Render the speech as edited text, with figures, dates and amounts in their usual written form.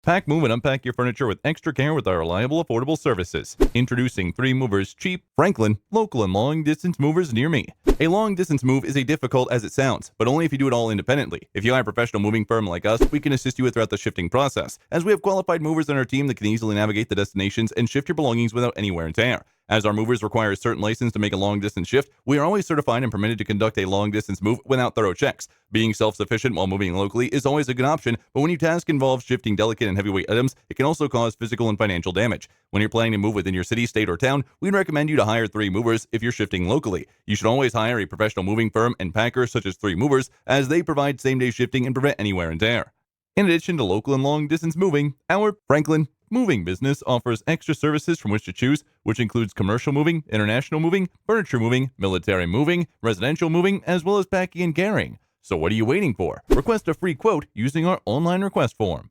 Pack, move, and unpack your furniture with extra care with our reliable, affordable services. Introducing 3 Movers Cheap, Franklin, local and long-distance movers near me. A long-distance move is as difficult as it sounds, but only if you do it all independently. If you hire a professional moving firm like us, we can assist you throughout the shifting process, as we have qualified movers on our team that can easily navigate the destinations and shift your belongings without any wear and tear. As our movers require a certain license to make a long-distance shift, we are always certified and permitted to conduct a long-distance move without thorough checks. Being self-sufficient while moving locally is always a good option, but when your task involves shifting delicate and heavyweight items, it can also cause physical and financial damage. When you're planning to move within your city, state, or town, we'd recommend you to hire 3 movers if you're shifting locally. You should always hire a professional moving firm and packer such as 3 Movers, as they provide same-day shifting and prevent any wear and tear. In addition to local and long-distance moving, our Franklin moving business offers extra services from which to choose, which includes commercial moving, international moving, furniture moving, military moving, residential moving, as well as packing and carrying. So what are you waiting for? Request a free quote using our online request form.